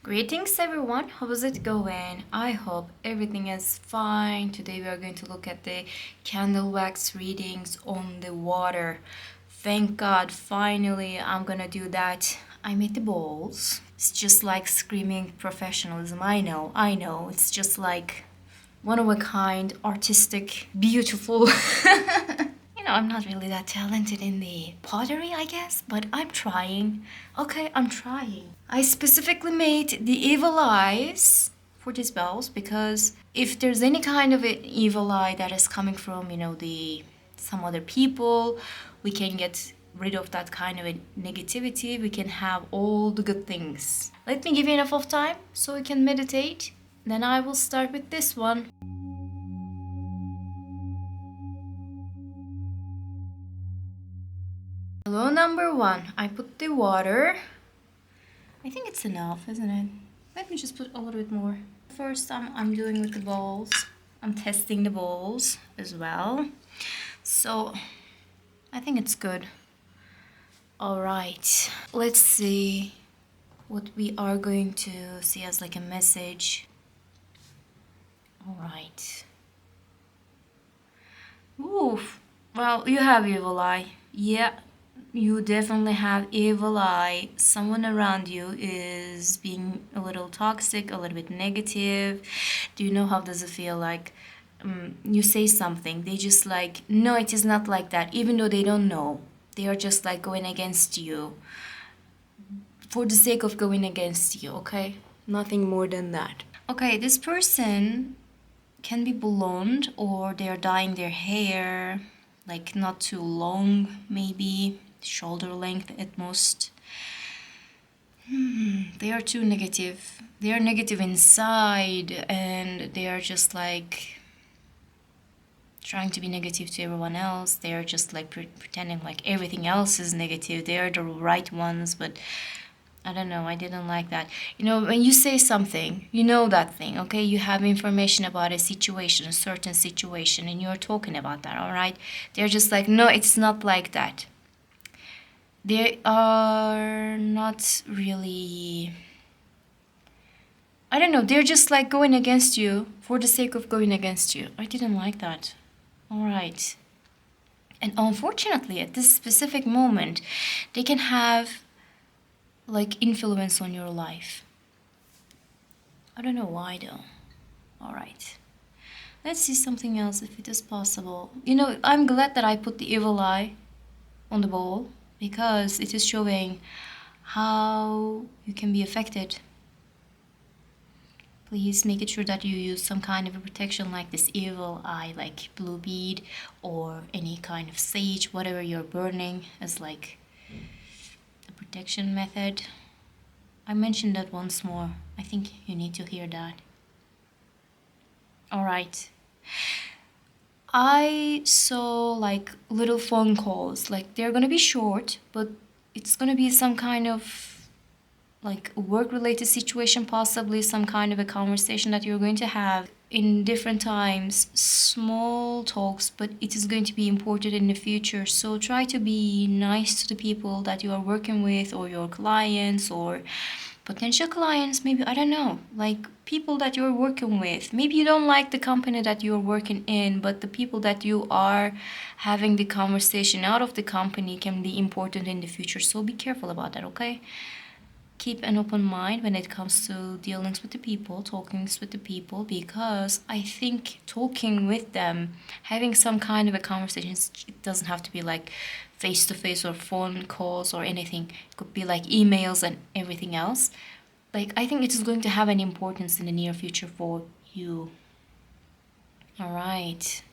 Greetings everyone, how is it going? I hope everything is fine. Today we are going to look at the candle wax readings on the water. Thank God, finally I'm gonna do that. I made the bowls. It's just like screaming professionalism. I know. It's just like one of a kind, artistic, beautiful. I'm not really that talented in the pottery, I guess, but I'm trying. Okay, I'm trying. I specifically made the evil eyes for these bells because if there's any kind of an evil eye that is coming from, the some other people, we can get rid of that kind of a negativity. We can have all the good things. Let me give you enough of time so we can meditate. Then I will start with this one. Hello, number one. I put the water. I think it's enough, isn't it? Let me just put a little bit more. First, I'm doing with the bowls. I'm testing the bowls as well. So, I think it's good. All right. Let's see what we are going to see as like a message. All right. Oof. Well, you have evil eye. Yeah. You definitely have evil eye. Someone around you is being a little toxic, a little bit negative. Do you know how does it feel like you say something, they just like, no, it is not like that, even though they don't know. They are just like going against you for the sake of going against you, okay? Nothing more than that. Okay, this person can be blonde or they're dyeing their hair, like not too long, maybe shoulder length at most. They are too negative. They are negative inside and they are just like trying to be negative to everyone else. They are just like pretending like everything else is negative. They are the right ones, but I don't know, I didn't like that. When you say something, you know that thing, okay? You have information about a situation, a certain situation, and you're talking about that, all right? They're just like, no, it's not like that. They are not really, I don't know, they're just like going against you for the sake of going against you. I didn't like that. All right. And unfortunately, at this specific moment, they can have like influence on your life. I don't know why though. All right. Let's see something else if it is possible. I'm glad that I put the evil eye on the bowl because it is showing how you can be affected. Please make it sure that you use some kind of a protection like this evil eye, like blue bead or any kind of sage, whatever you're burning as like a protection method. I mentioned that once more. I think you need to hear that. All right. I saw like little phone calls, like they're gonna be short, but it's gonna be some kind of like work-related situation, possibly some kind of a conversation that you're going to have in different times, small talks, but it is going to be important in the future. So try to be nice to the people that you are working with or your clients or potential clients, maybe, I don't know, like people that you're working with. Maybe you don't like the company that you're working in, but the people that you are having the conversation out of the company can be important in the future. So be careful about that, okay? Keep an open mind when it comes to dealings with the people, talkings with the people, because I think talking with them, having some kind of a conversation, it doesn't have to be like face to face or phone calls or anything. It could be like emails and everything else. Like, I think it is going to have an importance in the near future for you. All right.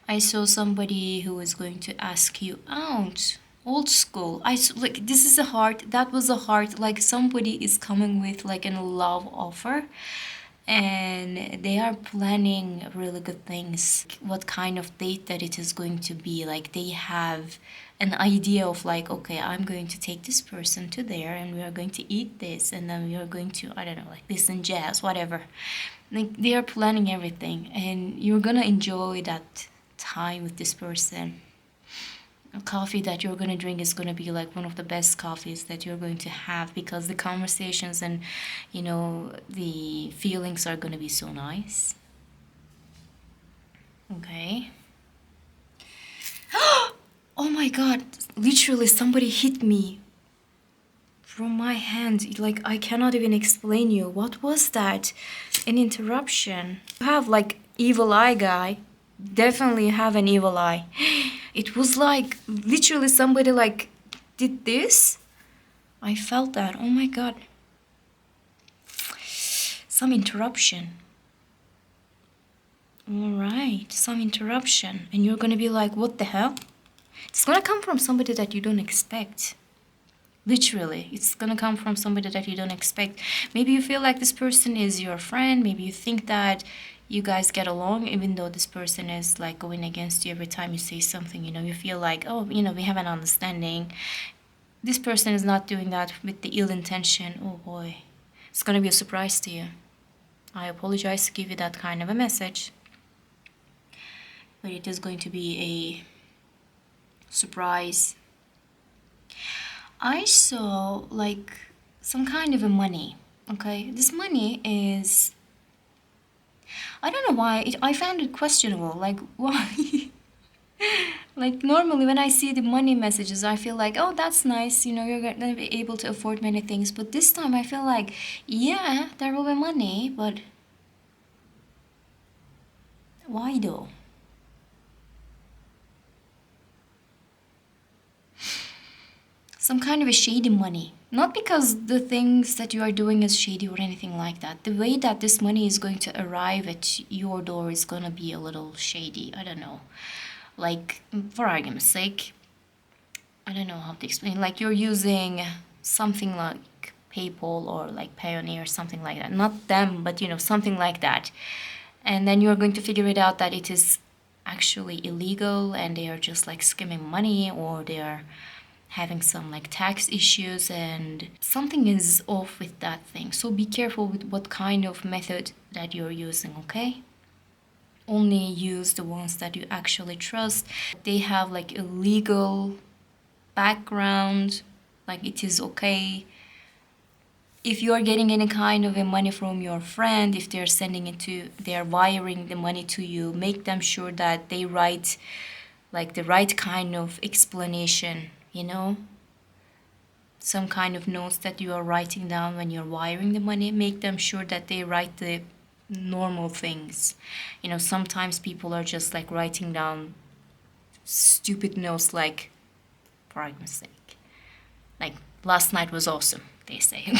I saw somebody who was going to ask you out. Old school. Like, this is a heart. That was a heart. Like somebody is coming with like a love offer, and they are planning really good things. What kind of date that it is going to be? Like they have an idea of like, okay, I'm going to take this person to there, and we are going to eat this, and then we are going to, I don't know, like listen jazz, whatever. Like they are planning everything, and you're gonna enjoy that time with this person. coffee that you're going to drink is going to be like one of the best coffees that you're going to have, because the conversations and, the feelings are going to be so nice. Okay. Oh my god, literally somebody hit me from my hand. Like, I cannot even explain you. What was that? An interruption. You have like evil eye guy. Definitely have an evil eye. It was like literally somebody like did this. I felt that. Oh my god. Some interruption. Alright, some interruption. And you're gonna be like, what the hell? It's gonna come from somebody that you don't expect. Literally, it's gonna come from somebody that you don't expect. Maybe you feel like this person is your friend. Maybe you think that you guys get along, even though this person is like going against you every time you say something. You feel like, oh, we have an understanding. This person is not doing that with the ill intention. Oh boy, it's gonna be a surprise to you. I apologize to give you that kind of a message, but it is going to be a surprise. I saw like some kind of a money. Okay, this money is, I don't know why I found it questionable. Like, why? Like, normally when I see the money messages, I feel like, oh, that's nice, you're gonna be able to afford many things. But this time I feel like, yeah, there will be money, but why though? Some kind of a shady money. Not because the things that you are doing is shady or anything like that. The way that this money is going to arrive at your door is gonna be a little shady. I don't know. Like, for argument's sake, I don't know how to explain. Like, you're using something like PayPal or like Payoneer or something like that. Not them, but something like that. And then you're going to figure it out that it is actually illegal and they are just like skimming money, or they are having some like tax issues, and something is off with that thing. So be careful with what kind of method that you're using, okay? Only use the ones that you actually trust. They have like a legal background, like it is okay. If you are getting any kind of a money from your friend, if they're sending it to, they're wiring the money to you, make them sure that they write like the right kind of explanation, some kind of notes that you are writing down when you're wiring the money. Make them sure that they write the normal things. Sometimes people are just like writing down stupid notes, like, for argument's sake, like, last night was awesome, they say.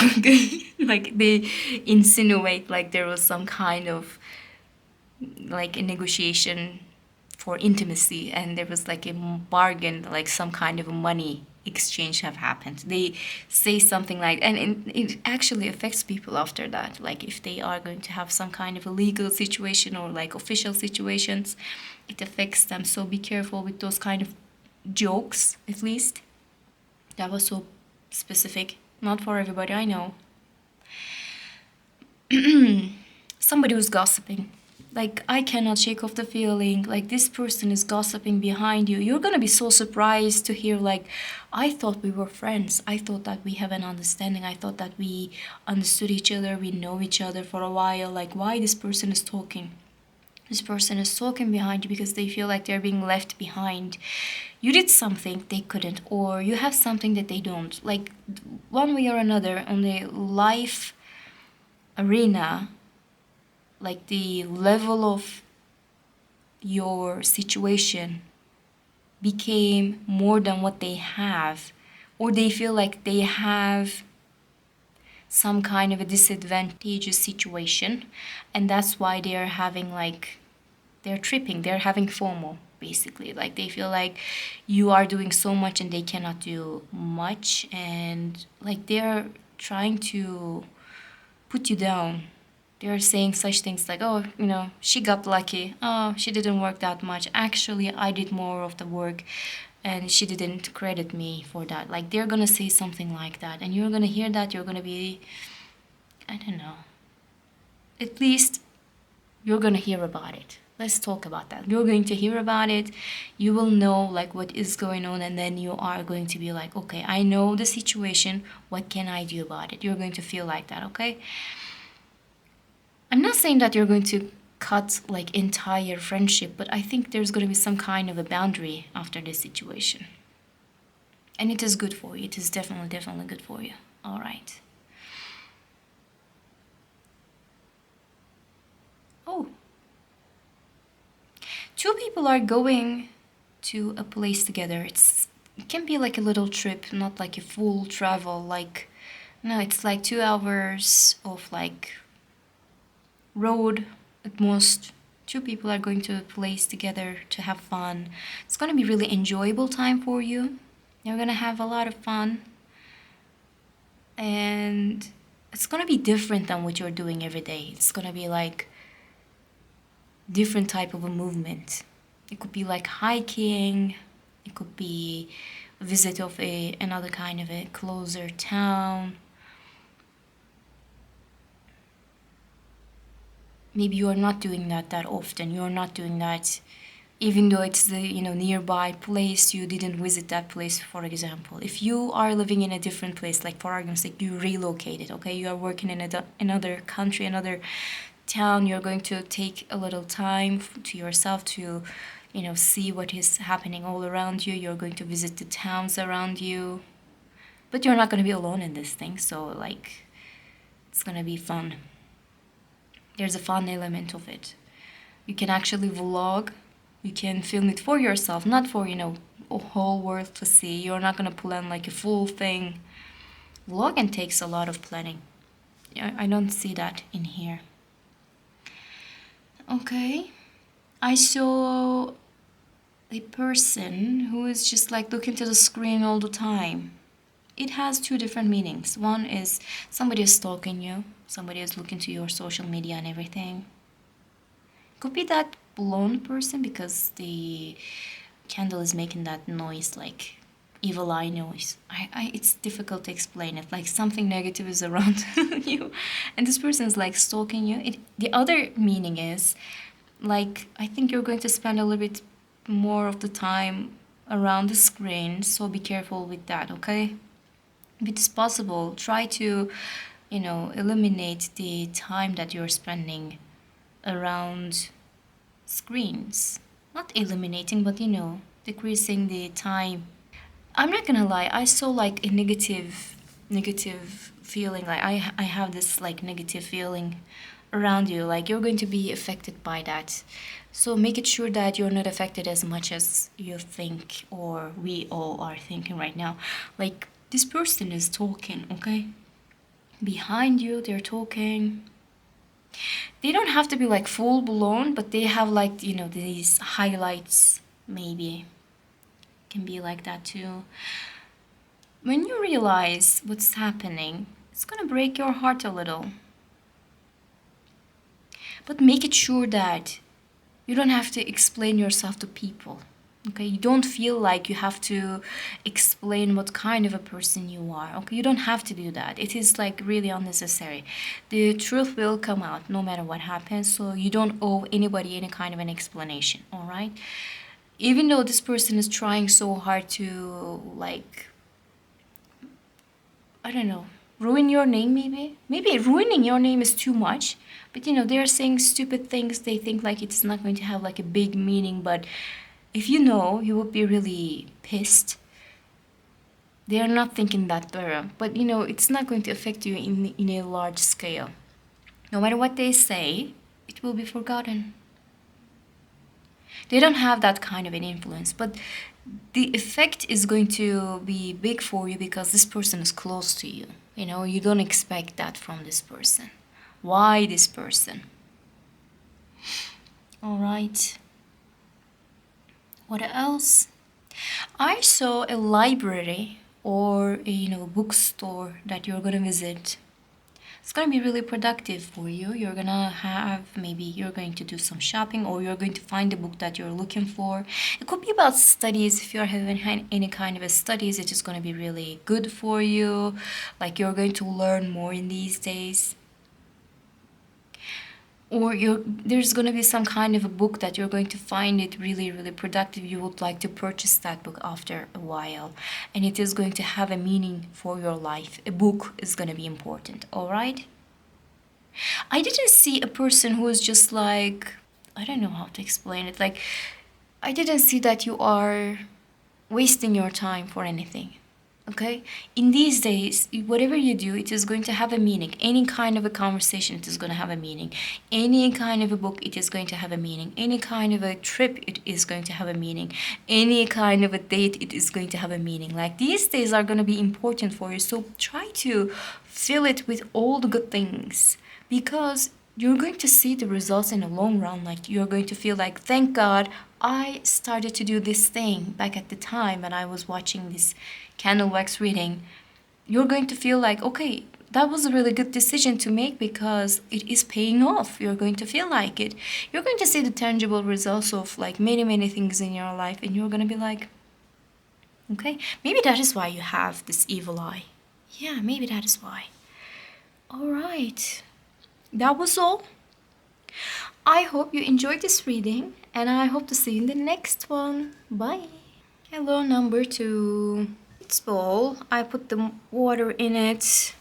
Like, they insinuate like there was some kind of like a negotiation for intimacy, and there was like a bargain, like some kind of a money exchange have happened. They say something like, and it actually affects people after that. Like, if they are going to have some kind of a legal situation or like official situations, it affects them. So be careful with those kind of jokes, at least. That was so specific. Not for everybody, I know. Somebody was gossiping. Like, I cannot shake off the feeling like this person is gossiping behind you. You're gonna be so surprised to hear like, I thought we were friends. I thought that we have an understanding. I thought that we understood each other. We know each other for a while. Like, why this person is talking? This person is talking behind you because they feel like they're being left behind. You did something they couldn't, or you have something that they don't. Like, one way or another, on the life arena, like the level of your situation became more than what they have, or they feel like they have some kind of a disadvantageous situation, and that's why they're having like, they're tripping, they're having FOMO, basically. Like, they feel like you are doing so much and they cannot do much, and like they're trying to put you down. They're saying such things like, oh, she got lucky. Oh, she didn't work that much. Actually, I did more of the work and she didn't credit me for that. Like, they're gonna say something like that, and you're gonna hear that. You're gonna be, I don't know. At least you're gonna hear about it. Let's talk about that. You're going to hear about it. You will know like what is going on, and then you are going to be like, okay, I know the situation. What can I do about it? You're going to feel like that, okay? I'm not saying that you're going to cut like entire friendship, but I think there's going to be some kind of a boundary after this situation. And it is good for you. It is definitely, definitely good for you. All right. Oh, two people are going to a place together. It can be like a little trip, not like a full travel. Like, no, it's like 2 hours of like road at most. Two people are going to a place together to have fun. It's going to be really enjoyable time for you. You're going to have a lot of fun. And it's going to be different than what you're doing every day. It's going to be like different type of a movement. It could be like hiking. It could be a visit of another kind of a closer town. Maybe you are not doing that often. You are not doing that, even though it's the nearby place. You didn't visit that place, for example. If you are living in a different place, like for argument's sake, you relocated. Okay, you are working in another country, another town. You're going to take a little time to yourself to see what is happening all around you. You're going to visit the towns around you, but you're not going to be alone in this thing. So like, it's going to be fun. There's a fun element of it. You can actually vlog. You can film it for yourself, not for a whole world to see. You're not going to plan like a full thing. Vlogging takes a lot of planning. I don't see that in here. Okay, I saw a person who is just like looking to the screen all the time. It has two different meanings. One is somebody is stalking you, somebody is looking to your social media and everything. Could be that blonde person because the candle is making that noise, like evil eye noise. It's difficult to explain it. Like something negative is around you, and this person is like stalking you. The other meaning is like, I think you're going to spend a little bit more of the time around the screen, so be careful with that, okay? If it's possible, try to eliminate the time that you're spending around screens. Not eliminating, but decreasing the time. I'm not gonna lie, I saw like a negative feeling. Like I have this like negative feeling around you. Like you're going to be affected by that. So make it sure that you're not affected as much as you think, or we all are thinking right now. Like, this person is talking, okay? Behind you, they're talking. They don't have to be like full blown, but they have like, these highlights, maybe. Can be like that too. When you realize what's happening, it's gonna break your heart a little. But make it sure that you don't have to explain yourself to people. Okay, you don't feel like you have to explain what kind of a person you are. Okay, you don't have to do that. It is like really unnecessary. The truth will come out no matter what happens, so you don't owe anybody any kind of an explanation, all right? Even though this person is trying so hard to, like, I don't know, ruin your name, maybe? Maybe ruining your name is too much, but they're saying stupid things. They think like it's not going to have like a big meaning, but if you would be really pissed. They are not thinking that thorough, but it's not going to affect you in a large scale. No matter what they say, it will be forgotten. They don't have that kind of an influence, but the effect is going to be big for you because this person is close to you. You don't expect that from this person. Why this person? All right. What else? I saw a library or a bookstore that you're gonna visit. It's gonna be really productive for you. You're gonna maybe you're going to do some shopping, or you're going to find the book that you're looking for. It could be about studies. If you're having any kind of a studies, it is gonna be really good for you. Like you're going to learn more in these days. or there's going to be some kind of a book that you're going to find it really, really productive. You would like to purchase that book after a while, and it is going to have a meaning for your life. A book is going to be important, all right? I didn't see a person who is just like, I don't know how to explain it. Like, I didn't see that you are wasting your time for anything. Okay? In these days, whatever you do, it is going to have a meaning. Any kind of a conversation, it is going to have a meaning. Any kind of a book, it is going to have a meaning. Any kind of a trip, it is going to have a meaning. Any kind of a date, it is going to have a meaning. Like, these days are going to be important for you. So try to fill it with all the good things, because you're going to see the results in the long run. Like, you're going to feel like, thank God I started to do this thing back at the time when I was watching this candle wax reading. You're going to feel like, okay, that was a really good decision to make because it is paying off. You're going to feel like it. You're going to see the tangible results of like many, many things in your life, and you're going to be like, okay, maybe that is why you have this evil eye. Yeah, maybe that is why. All right. That was all. I hope you enjoyed this reading, and I hope to see you in the next one. Bye. Hello, number 2. It's bowl. I put the water in it.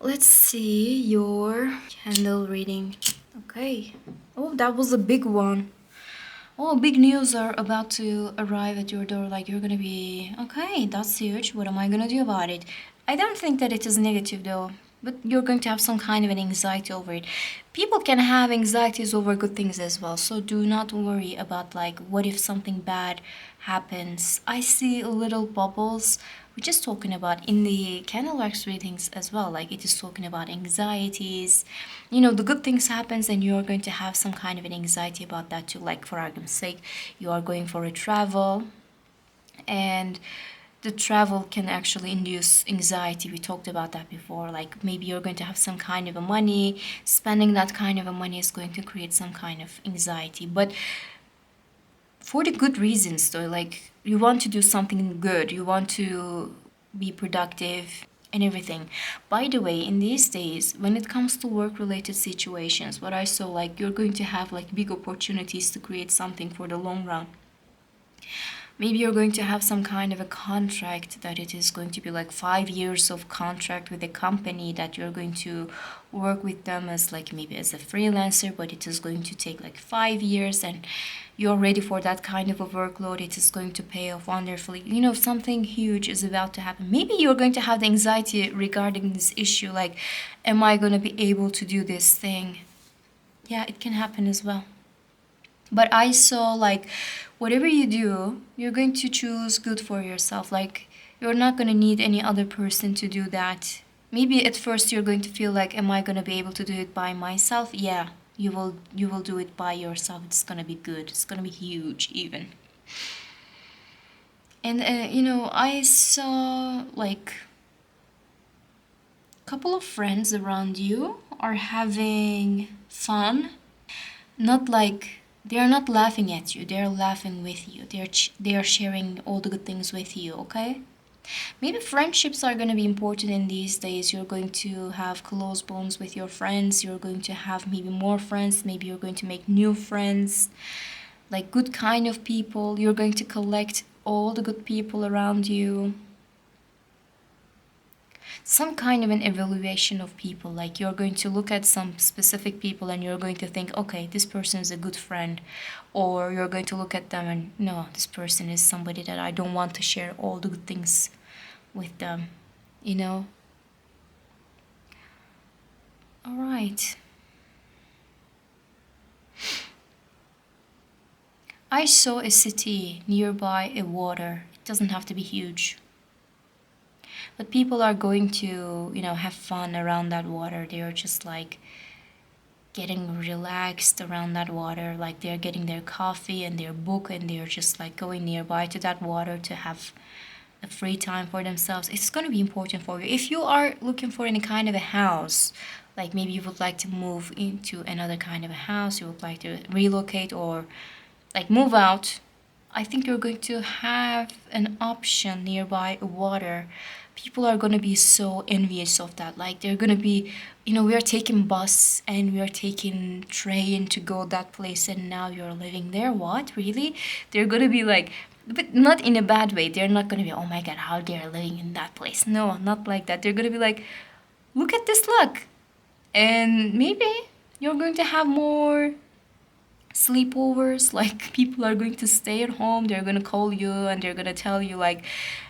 Let's see your candle reading. Okay. Oh, that was a big one. Oh, big news are about to arrive at your door. Like, you're gonna be, okay, that's huge. What am I gonna do about it? I don't think that it is negative though, but you're going to have some kind of an anxiety over it. People can have anxieties over good things as well, so do not worry about like, what if something bad happens. I see little bubbles, which is talking about in the candle wax readings as well. Like, it is talking about anxieties. You know, the good things happens and you're going to have some kind of an anxiety about that too. Like, for argument's sake, you are going for a travel, and the travel can actually induce anxiety. We talked about that before. Like, maybe you're going to have some kind of a money. Spending that kind of a money is going to create some kind of anxiety. But for the good reasons though, like, you want to do something good. You want to be productive and everything. By the way, in these days, when it comes to work-related situations, what I saw, like, you're going to have like big opportunities to create something for the long run. Maybe you're going to have some kind of a contract that it is going to be like 5 years of contract with a company that you're going to work with them as like maybe as a freelancer, but it is going to take like 5 years and you're ready for that kind of a workload. It is going to pay off wonderfully. You know, something huge is about to happen. Maybe you're going to have the anxiety regarding this issue, like, am I going to be able to do this thing? Yeah, it can happen as well. But I saw like, whatever you do, you're going to choose good for yourself. Like, you're not going to need any other person to do that. Maybe at first you're going to feel like, am I going to be able to do it by myself? Yeah, you will do it by yourself. It's going to be good. It's going to be huge even. And you know, I saw like a couple of friends around you are having fun. Not like, they are not laughing at you, they are laughing with you. They are sharing all the good things with you, okay? Maybe friendships are going to be important in these days. You're going to have close bonds with your friends. You're going to have maybe more friends. Maybe you're going to make new friends, like good kind of people. You're going to collect all the good people around you. Some kind of an evaluation of people. Like, you're going to look at some specific people and you're going to think, okay, this person is a good friend. Or you're going to look at them and, no, this person is somebody that I don't want to share all the good things with them, you know? All right. I saw a city nearby a water. It doesn't have to be huge. But people are going to, you know, have fun around that water. They are just like getting relaxed around that water. Like, they're getting their coffee and their book and they're just like going nearby to that water to have a free time for themselves. It's going to be important for you. If you are looking for any kind of a house, like maybe you would like to move into another kind of a house, you would like to relocate or like move out, I think you're going to have an option nearby water, people are gonna be so envious of that. Like they're gonna be, we are taking bus and we are taking train to go that place, and now you're living there. What, really? They're gonna be like, but not in a bad way. They're not gonna be, oh my god, how they're living in that place. No, not like that. They're gonna be like, look at this luck. And maybe you're going to have more sleepovers. Like people are going to stay at home, they're going to call you and they're going to tell you like,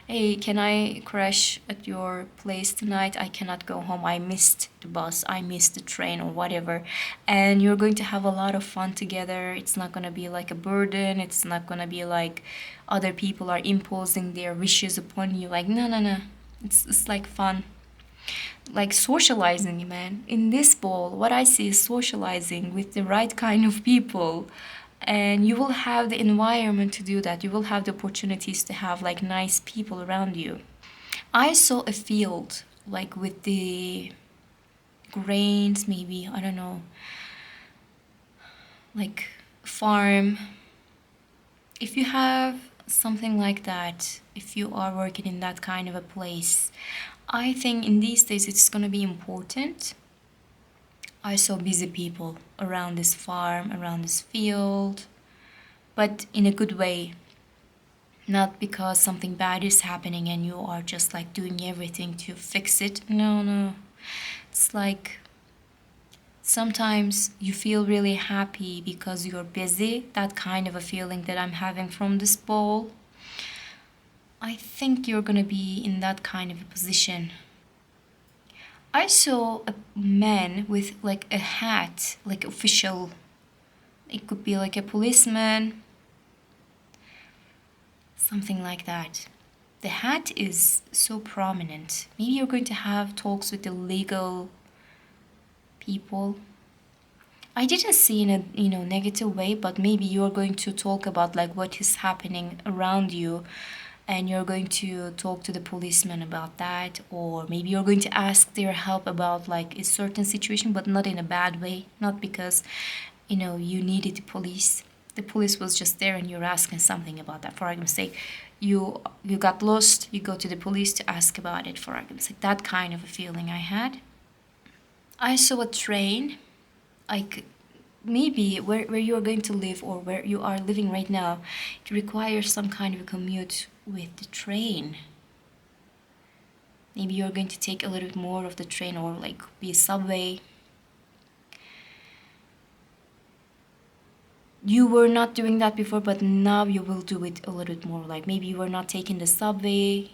hey, can I crash at your place tonight? I cannot go home, I missed the bus, I missed the train, or whatever. And you're going to have a lot of fun together. It's not going to be like a burden. It's not going to be like other people are imposing their wishes upon you. Like, no, no, no, it's like fun, like socializing, man. In this ball, what I see is socializing with the right kind of people. And you will have the environment to do that. You will have the opportunities to have like nice people around you. I saw a field like with the grains, maybe, I don't know, like farm. If you have something like that, if you are working in that kind of a place, I think in these days it's going to be important. I saw busy people around this farm, around this field, but in a good way. Not because something bad is happening and you are just like doing everything to fix it. No, no. It's like sometimes you feel really happy because you're busy. That kind of a feeling that I'm having from this bowl. I think you're gonna be in that kind of a position. I saw a man with like a hat, like official. It could be like a policeman, something like that. The hat is so prominent. Maybe you're going to have talks with the legal people. I didn't see in a negative way, but maybe you're going to talk about like what is happening around you, and you're going to talk to the policeman about that, or maybe you're going to ask their help about like a certain situation, but not in a bad way, not because you needed the police. The police was just there and you're asking something about that. For argument's sake, you got lost, you go to the police to ask about it, for argument's sake. That kind of a feeling I had. I saw a train, like maybe where you're going to live or where you are living right now, it requires some kind of a commute with the train. Maybe you're going to take a little bit more of the train, or like be a subway. You were not doing that before, but now you will do it a little bit more. Like maybe you were not taking the subway,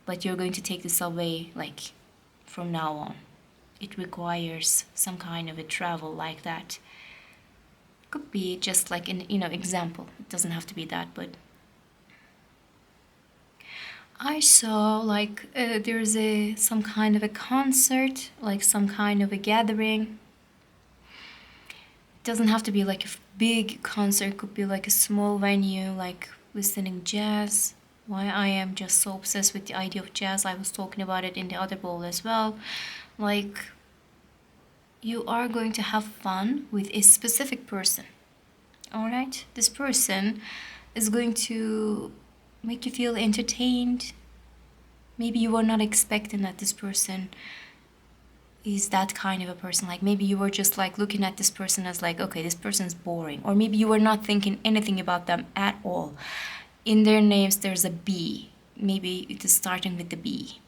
but you're going to take the subway like from now on. It requires some kind of a travel like that. Could be just like an example. It doesn't have to be that, but I saw like there's some kind of a concert, like some kind of a gathering. It doesn't have to be like a big concert. It could be like a small venue, like listening jazz. Why I am just so obsessed with the idea of jazz. I was talking about it in the other bowl as well. Like you are going to have fun with a specific person. All right? This person is going to make you feel entertained. Maybe you were not expecting that this person is that kind of a person. Like maybe you were just like looking at this person as like, okay, this person's boring. Or maybe you were not thinking anything about them at all. In their names, there's a B. Maybe it is starting with the B.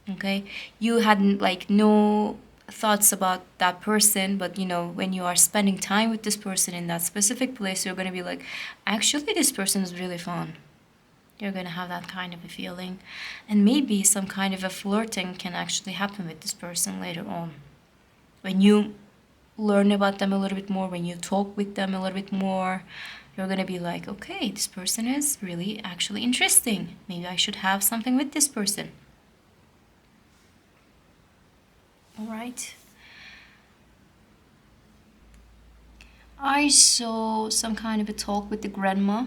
Okay? You hadn't like no thoughts about that person, but when you are spending time with this person in that specific place, you're going to be like, actually this person is really fun. You're going to have that kind of a feeling, and maybe some kind of a flirting can actually happen with this person later on when you learn about them a little bit more, when you talk with them a little bit more. You're going to be like, okay, this person is really actually interesting, maybe I should have something with this person. All right. I saw some kind of a talk with the grandma.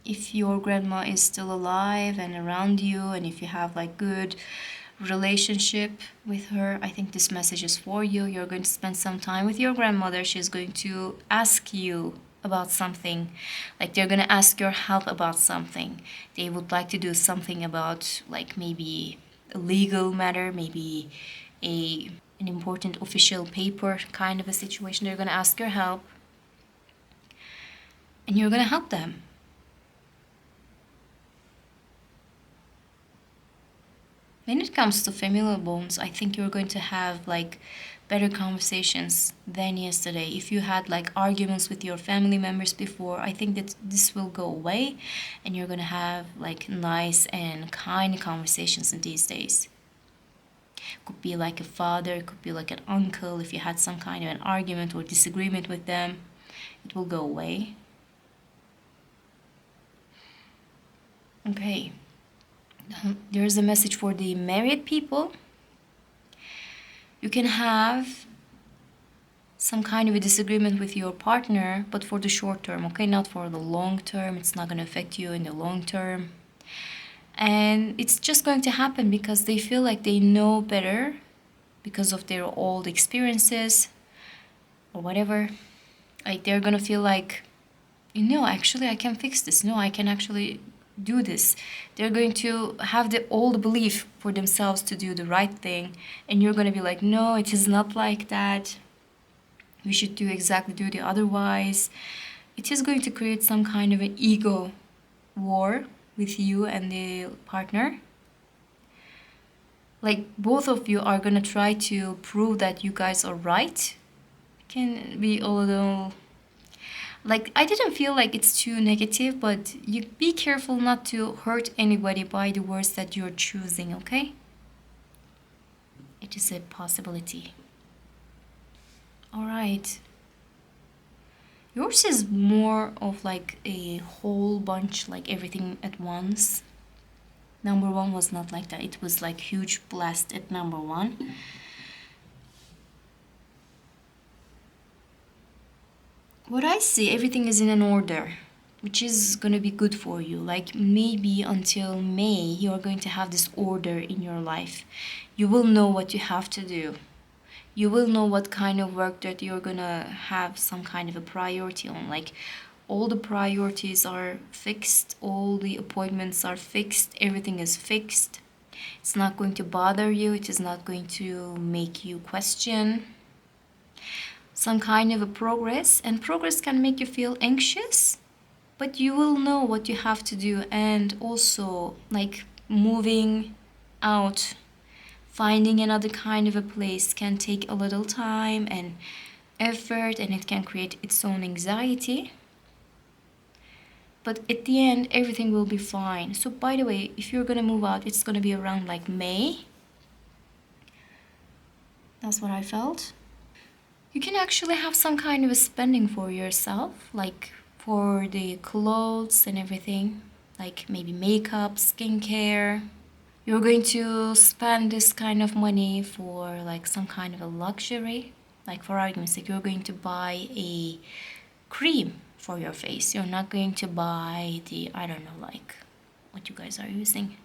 If your grandma is still alive and around you, and if you have like good relationship with her, I think this message is for you. You're going to spend some time with your grandmother. She's going to ask you about something. Like they're going to ask your help about something. They would like to do something about like maybe a legal matter, maybe a an important official paper kind of a situation. They're going to ask your help, and you're going to help them. When it comes to familial bonds, I think you're going to have like better conversations than yesterday. If you had like arguments with your family members before, I think that this will go away, and you're going to have like nice and kind conversations in these days. Could be like a father, could be like an uncle. If you had some kind of an argument or disagreement with them, it will go away. Okay. There's a message for the married people. You can have some kind of a disagreement with your partner, but for the short term, okay? Not for the long term. It's not going to affect you in the long term. And it's just going to happen because they feel like they know better because of their old experiences or whatever. Like they're going to feel like, actually I can fix this. No, I can actually do this. They're going to have the old belief for themselves to do the right thing, and you're going to be like, no, it is not like that. We should do the otherwise. It is going to create some kind of an ego war with you and the partner. Like both of you are going to try to prove that you guys are right. It can be a little, like, I didn't feel like it's too negative, but you be careful not to hurt anybody by the words that you're choosing, okay? It is a possibility. All right. Yours is more of like a whole bunch, like everything at once. Number one was not like that. It was like huge blast at number one. What I see, everything is in an order, which is going to be good for you. Like maybe until May, you're going to have this order in your life. You will know what you have to do. You will know what kind of work that you're going to have some kind of a priority on. Like all the priorities are fixed, all the appointments are fixed, everything is fixed. It's not going to bother you. It is not going to make you question some kind of a progress, and progress can make you feel anxious, but you will know what you have to do. And also like moving out, finding another kind of a place can take a little time and effort, and it can create its own anxiety, but at the end everything will be fine. So by the way, if you're gonna move out, it's gonna be around like May. That's what I felt. You can actually have some kind of a spending for yourself, like for the clothes and everything, like maybe makeup, skincare. You're going to spend this kind of money for like some kind of a luxury. Like for argument's sake, you're going to buy a cream for your face. You're not going to buy the, I don't know, like what you guys are using.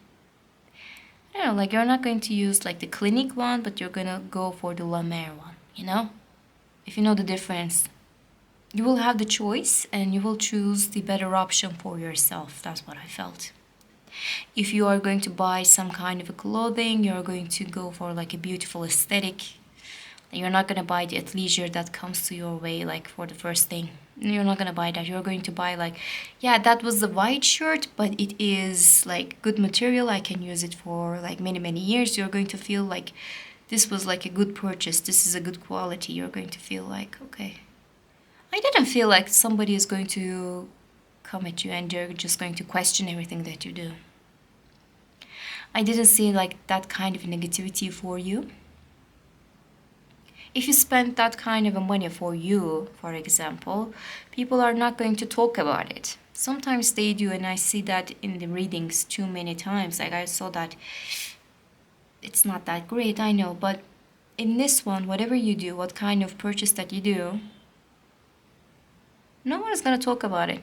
I don't know, like you're not going to use like the Clinique one, but you're gonna go for the La Mer one, If you know the difference, you will have the choice and you will choose the better option for yourself. That's what I felt. If you are going to buy some kind of a clothing, you're going to go for like a beautiful aesthetic. You're not going to buy the athleisure that comes to your way like for the first thing. You're not going to buy that. You're going to buy like, yeah, that was the white shirt, but it is like good material. I can use it for like many, many years. You're going to feel like this was like a good purchase. This is a good quality. You're going to feel like, okay. I didn't feel like somebody is going to come at you and they're just going to question everything that you do. I didn't see like that kind of negativity for you. If you spend that kind of money for you, for example, people are not going to talk about it. Sometimes they do, and I see that in the readings too many times. Like I saw that it's not that great, I know, but in this one, whatever you do, what kind of purchase that you do, no one is going to talk about it.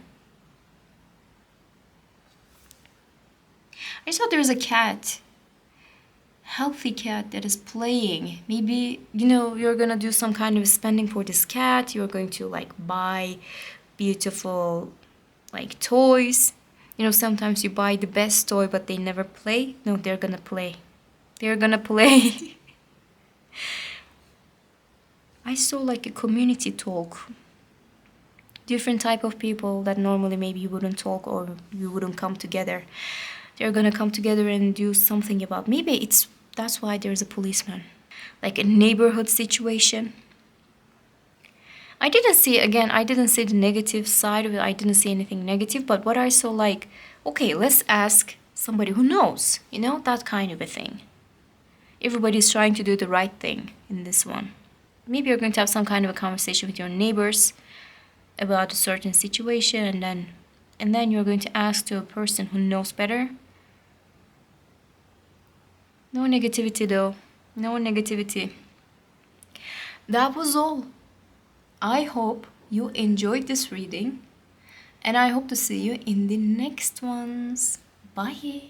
I saw there's a cat, healthy cat that is playing. Maybe, you're going to do some kind of spending for this cat. You're going to like buy beautiful like toys. Sometimes you buy the best toy, but they never play. No, they're going to play. They're gonna play. I saw like a community talk. Different type of people that normally maybe you wouldn't talk or you wouldn't come together. They're gonna come together and do something about. Maybe it's that's why there's a policeman. Like a neighborhood situation. I didn't see the negative side of it. I didn't see anything negative, but what I saw like, okay, let's ask somebody who knows, that kind of a thing. Everybody's trying to do the right thing in this one. Maybe you're going to have some kind of a conversation with your neighbors about a certain situation, and then you're going to ask to a person who knows better. No negativity though. No negativity. That was all. I hope you enjoyed this reading, and I hope to see you in the next ones. Bye.